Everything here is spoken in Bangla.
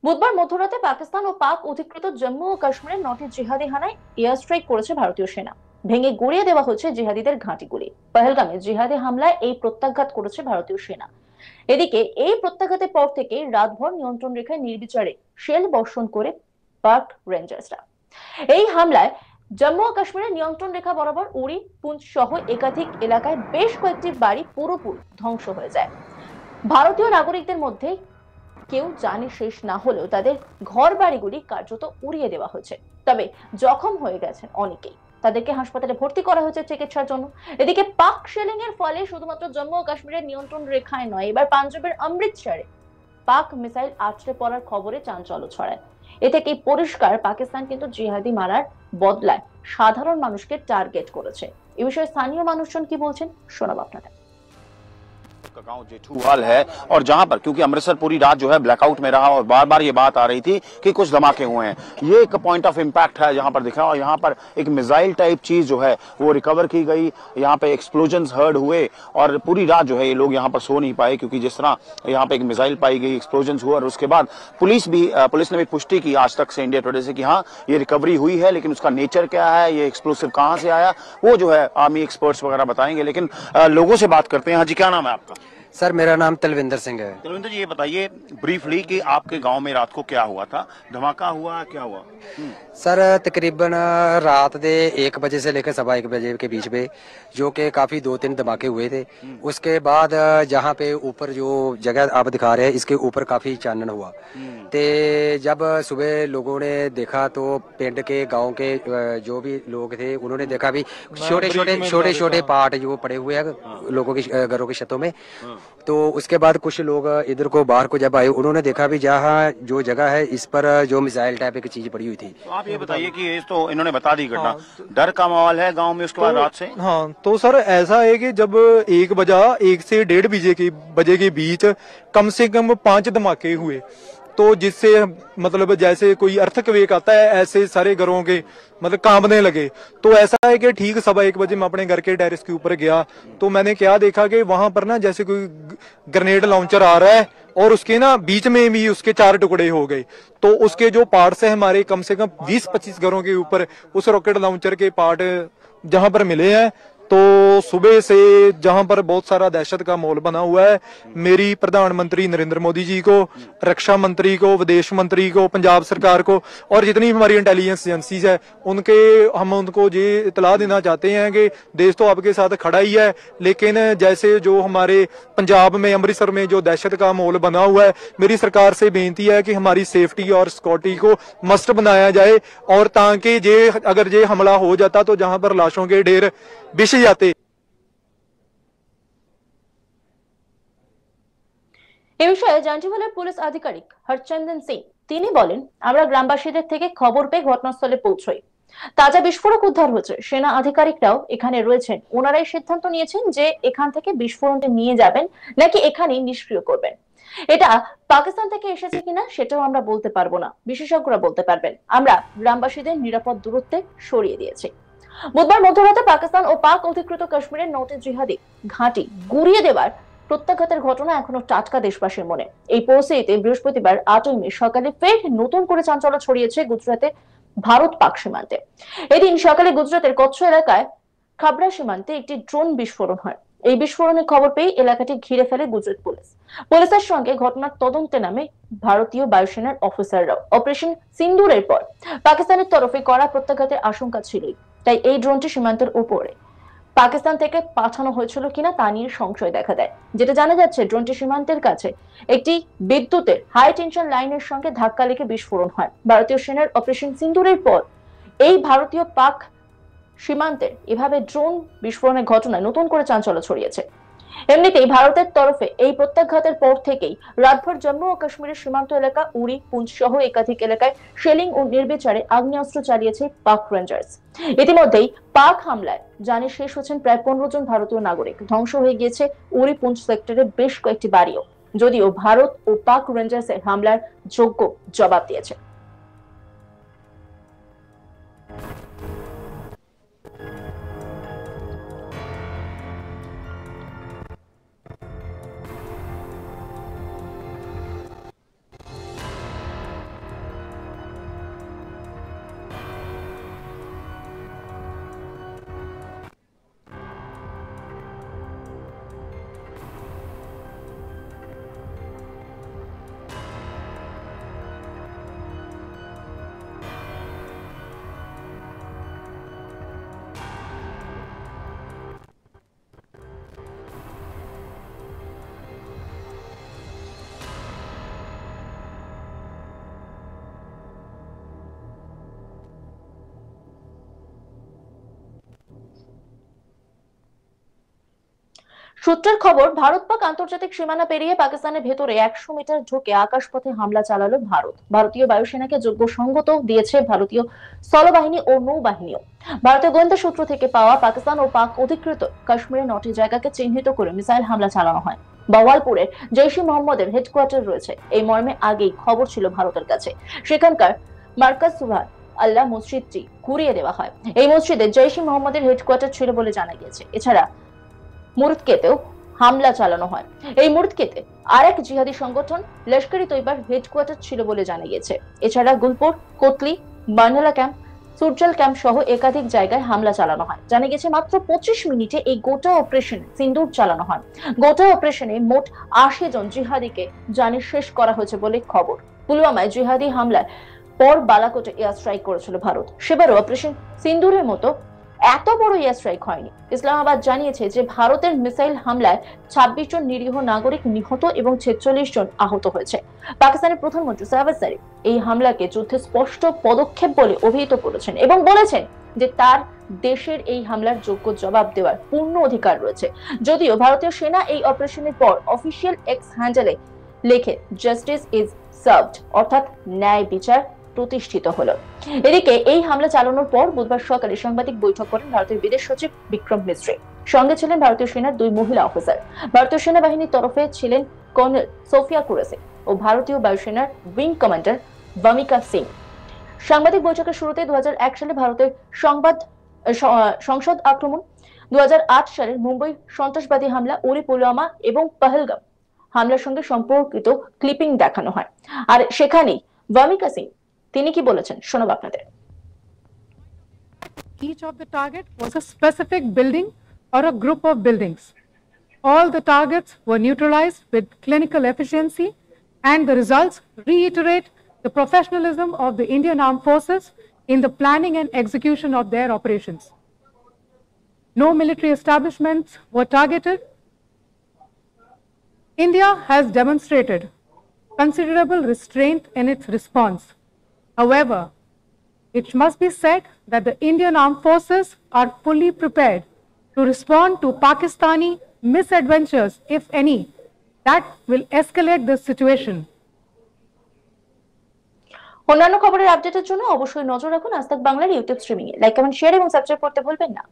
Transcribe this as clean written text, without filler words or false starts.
বুধবার মধ্যরাতে পাকিস্তান ও পাক অধিকৃত জম্মু ও কাশ্মীরের 9টি জিহাদি হানায় এয়ার স্ট্রাইক করেছে ভারতীয় সেনা। ভেঙে গুড়িয়ে দেওয়া হচ্ছে জিহাদিদের ঘাঁটিগুলি। পহেলগামে জিহাদি হামলায় এই প্রত্যাঘাত করেছে ভারতীয় সেনা। এদিকে এই প্রত্যাঘাতের পর থেকে রাতভর নিয়ন্ত্রণ রেখায় নির্বিচারে শেল বর্ষণ করে পাক রেঞ্জার্সরা। এই হামলায় জম্মু ও কাশ্মীরের নিয়ন্ত্রণ রেখা বরাবর উড়ি, পুঞ্চ সহ একাধিক এলাকায় বেশ কয়েকটি বাড়ি পুরোপুরি ধ্বংস হয়ে যায়। ভারতীয় নাগরিকদের মধ্যে কেউ জানে শেষ না হলেও তাদের ঘর বাড়িগুলি কার্যত উড়িয়ে দেওয়া হয়েছে। তবে জখম হয়ে গেছেন অনেকেই। তাদেরকে হাসপাতালে ভর্তি করা হয়েছে চিকিৎসার জন্য। এদিকে পাক শেলিং এর ফলে শুধুমাত্র জম্মু ও কাশ্মীরের নিয়ন্ত্রণ রেখায় নয়, এবার পাঞ্জাবের অমৃতসরে পাক মিসাইল আছড়ে পড়ার খবরে চাঞ্চল্য ছড়ায়। এ থেকেই পরিষ্কার পাকিস্তান কিন্তু জিহাদি মারার বদলায় সাধারণ মানুষকে টার্গেট করেছে। এ বিষয়ে স্থানীয় মানুষজন কি বলছেন শোনাবো আপনাদের। का गांव जेठूवाल है और जहां पर क्योंकि अमृतसर पूरी रात जो है ब्लैकआउट में रहा और बार बार ये बात आ रही थी कि कुछ धमाके हुए हैं। ये एक पॉइंट ऑफ इम्पैक्ट है जहां पर दिख रहा है और यहाँ पर एक मिसाइल टाइप चीज जो है वो रिकवर की गई। यहाँ पे एक्सप्लोजन्स हर्ड हुए और पूरी रात जो है ये लोग यहाँ पर सो नहीं पाए क्योंकि जिस तरह यहाँ पे एक मिसाइल पाई गई, एक्सप्लोजन्स हुआ और उसके बाद पुलिस ने भी पुष्टि की आज तक से इंडिया टुडे से कि हाँ ये रिकवरी हुई है, लेकिन उसका नेचर क्या है, ये एक्सप्लोसिव कहाँ से आया, वो जो है आर्मी एक्सपर्ट्स वगैरह बताएंगे। लेकिन लोगों से बात करते हैं। हाँ जी, क्या नाम है आपका? सर मेरा नाम तलविंदर सिंह है। तलविंदर जी, ये बताइए ब्रीफली कि आपके गांव में रात को क्या हुआ था, धमाका हुआ, क्या हुआ? सर तकरीबन रात दे 1 बजे से लेकर सवा 1 बजे के बीच में जो कि काफी 2-3 धमाके हुए थे। उसके बाद जहाँ पे ऊपर जो जगह आप दिखा रहे हैं इसके ऊपर काफी चानन हुआ। ते जब सुबह लोगों ने देखा तो पिंड के गांव के जो भी लोग थे उन्होंने देखा भी छोटे छोटे पार्ट जो पड़े हुए हैं लोगों की घरों की छतों में। तो उसके बाद कुछ लोग इधर को बाहर को जब आए उन्होंने देखा भी जहाँ जो जगह है इस पर जो मिसाइल टाइप की चीज पड़ी हुई थी। तो आप ये बताइए कि ये तो इन्होंने बता दी घटना, डर का माहौल है गांव में उसके बाद रात से? हाँ, तो सर ऐसा है कि जब 1 से 1:30 बजे के बीच कम से कम 5 धमाके हुए, तो जिससे मतलब जैसे कोई अर्थक्वेक आता है ऐसे सारे घरों के मतलब कांपने लगे। तो ऐसा है कि ठीक सवा 1 बजे मैं अपने घर के टेरेस के ऊपर गया तो मैंने क्या देखा कि वहां पर ना जैसे कोई ग्रेनेड लॉन्चर आ रहा है और उसके ना बीच में भी उसके 4 टुकड़े हो गए। तो उसके जो पार्ट्स है हमारे कम से कम 20-25 घरों के ऊपर उस रॉकेट लॉन्चर के पार्ट जहां पर मिले हैं। तो सुबह से जहां पर बहुत सारा दहशत का माहौल बना हुआ है, मेरी प्रधानमंत्री नरेंद्र मोदी जी को, रक्षा मंत्री को, विदेश मंत्री को, पंजाब सरकार को और जितनी हमारी इंटेलिजेंस एजेंसीज है हम उनको ये इतला देना चाहते हैं कि देश तो आपके साथ खड़ा ही है, लेकिन जैसे जो हमारे पंजाब में अमृतसर में जो दहशत का माहौल बना हुआ है, मेरी सरकार से बेनती है कि हमारी सेफ्टी और सिक्योरिटी को मस्ट बनाया जाए और ताकि अगर ये हमला हो जाता तो जहां पर लाशों के ढेर बिछ जाते। এ বিষয়ে জাঞ্জিবালের পুলিশ আধিকারিক হরচন্দন সিং তিনি বলেন, আমরা গ্রামবাসীদের থেকে খবর পেয়ে ঘটনাস্থলে পৌঁছই। তাজা বিস্ফোরক উদ্ধার হয়েছে। সেনা আধিকারিকরাও এখানে রয়েছেন। ওনারাই সিদ্ধান্ত নিয়েছেন যে এখান থেকে বিস্ফোরণটি নিয়ে যাবেন নাকি এখানেই নিষ্ক্রিয় করবেন। এটা পাকিস্তান থেকে এসেছে কিনা সেটাও আমরা বলতে পারবো না, বিশেষজ্ঞরা বলতে পারবেন। আমরা গ্রামবাসীদের নিরাপদ দূরত্বে সরিয়ে দিয়েছি। বুধবার মধ্যরাতে পাকিস্তান ও পাক অধিকৃত কাশ্মীরের 9টি জিহাদি ঘাঁটি গুড়িয়ে দেওয়ার প্রত্যাঘাতের ঘটনা এখনো টাটকা দেশবাসীর মনে। এই পরিস্থিতিতে বৃহস্পতিবার 8ই মে সকালে ফের নতুন করে চাঞ্চল্য ছড়িয়েছে গুজরাতে ভারত পাক সীমান্তে। এদিন সকালে গুজরাতের কচ্ছ এলাকায় খাবড়া সীমান্তে একটি ড্রোন বিস্ফোরণ হয়। এই বিস্ফোরণের খবর পেয়ে এলাকাটি ঘিরে ফেলে গুজরাট পুলিশ। পুলিশের সঙ্গে ঘটনার তদন্তে নামে ভারতীয় বায়ুসেনার অফিসাররাও। অপারেশন সিন্দুরের পর পাকিস্তানের তরফে কড়া প্রত্যাঘাতের আশঙ্কা ছিলই, তাই এই ড্রোনটি সীমান্তের উপরে পাকিস্তান থেকে পাঠানো হয়েছিল কিনা তা নিয়ে সংশয় দেখা দেয়। যেটা জানা যাচ্ছে, ড্রোনটি সীমান্তের কাছে একটি বিদ্যুতের হাই টেনশন লাইনের সঙ্গে ধাক্কা লেগে বিস্ফোরণ হয়। ভারতীয় সেনার অপারেশন সিন্দুরের পর এই ভারতীয় পাক সীমান্তের এভাবে ড্রোন বিস্ফোরণের ঘটনায় নতুন করে চাঞ্চল্য ছড়িয়েছে। এমনিতেই ভারতের তরফে এই প্রত্যাঘাতের পর থেকেই রাতভর জম্মু ও কাশ্মীরের সীমান্ত এলাকা উড়ি, পুঞ্চ সহ একাধিক এলাকায় শেলিং ও নির্বিচারে আগ্নেয়াস্ত্র চালিয়েছে পাক রেঞ্জার্স। ইতিমধ্যেই পাক হামলায় জানে শেষ হচ্ছেন প্রায় 15 জন ভারতীয় নাগরিক। ধ্বংস হয়ে গিয়েছে উড়ি, পুঞ্চ সেক্টরে বেশ কয়েকটি বাড়িও, যদিও ভারত ও পাক রেঞ্জার্সের হামলার যোগ্য জবাব দিয়েছে। সূত্রের খবর, ভারত পাক আন্তর্জাতিক সীমানা পেরিয়ে পাকিস্তানের ভেতরে 100 মিটার ঢুকে আকাশপথে হামলা চালালো ভারত। ভারতীয় বায়ুসেনাকে যোগ্য সঙ্গত দিয়েছে ভারতীয় স্থলবাহিনী ও নৌবাহিনীও। ভারতীয় গোয়েন্দা সূত্র থেকে পাওয়া পাকিস্তান ও পাক অধিকৃত কাশ্মীরের 9টি জায়গাকে চিহ্নিত করে মিসাইল হামলা চালানো হয়। বাওয়ালপুরে জৈশ-ই মোহাম্মদের হেডকোয়ার্টার রয়েছে, এই মর্মে আগেই খবর ছিল ভারতের কাছে। সেখানকার মার্কাজ সুবহান আল্লাহ মসজিদটি ঘুরিয়ে দেওয়া হয়। এই মসজিদে জৈশ-ই মোহাম্মদের হেডকোয়ার্টার ছিল বলে জানা গিয়েছে। এছাড়া মুরদকেতেও হামলা চালানো হয়। এই মুরদকেতে আরেক জিহাদি সংগঠন লস্কর-ই তৈবার হেডকোয়ার্টার ছিল বলে জানা গিয়েছে। এছাড়া গুলপুর, কোতলি, বার্নালা ক্যাম্প, সুরজাল ক্যাম্প সহ একাধিক জায়গায় হামলা চালানো হয়। জানা গেছে মাত্র 25 মিনিটে এই গোটা অপারেশন সিন্দুর চালানো হয়। গোটা অপারেশনে মোট 80 জন জিহাদিকে জানে শেষ করা হয়েছে বলে খবর। পুলওয়ামায় জিহাদি হামলার পর বালাকোটে এয়ার স্ট্রাইক করেছিল ভারত। সেবারও অপারেশন সিন্দুরের মতো এত বড় এয়ার স্ট্রাইক হয়নি। ইসলামাবাদ জানিয়েছে যে ভারতের মিসাইল হামলায় 26 জন নিরীহ নাগরিক নিহত এবং 46 জন আহত হয়েছে। পাকিস্তানের প্রধানমন্ত্রী শাহবাজ শরীফ এই হামলাকে যুদ্ধের স্পষ্ট পদক্ষেপ বলে অভিহিত করেছেন এবং বলেছেন যে তার দেশের এই হামলার যোগ্য জবাব দেওয়ার পূর্ণ অধিকার রয়েছে। যদিও ভারতীয় সেনা এই অপারেশনের পর অফিসিয়াল এক্স হ্যান্ডেলে লেখে জাস্টিস ইজ সার্ভড, অর্থাৎ ন্যায় বিচার প্রতিষ্ঠিত হলো। এদিকে এই হামলা চালানোর পর বুধবার সকালে সাংবাদিক বৈঠক করেন ভারতের বিদেশ সচিব বিক্রম মিশ্রি। সঙ্গে ছিলেন ভারতীয় সেনার 2 মহিলা অফিসার। ভারতীয় সেনাবাহিনীর তরফে ছিলেন কর্নেল সোফিয়া কুরেশি ও ভারতীয় বায়ুসেনার উইং কমান্ডার ভামিকা সিং। সাংবাদিক বৈঠকের শুরুতে 2001 সালে ভারতের সংসদ আক্রমণ, 2008 সালের মুম্বাই সন্ত্রাসবাদী হামলা, উরি, পুলওয়ামা এবং পহেলগাম হামলার সঙ্গে সম্পর্কিত ক্লিপিং দেখানো হয়। আর সেখানেই ভামিকা সিং তিনি কি বলেছেন শোনাবো আপনাদের। Each of the target was a specific building or a group of buildings. All the targets were neutralized with clinical efficiency, and the results reiterate the professionalism of the Indian Armed Forces in the planning and execution of their operations. No military establishments were targeted. India has demonstrated considerable restraint in its response. However, it must be said that the Indian Armed Forces are fully prepared to respond to Pakistani misadventures, if any, that will escalate the situation. অন্যান্য খবরের আপডেটের জন্য অবশ্যই নজর রাখুন আজ তাক বাংলার ইউটিউব স্ট্রিমিং এ। লাইক, কমেন্ট, শেয়ার এবং সাবস্ক্রাইব করতে ভুলবেন না।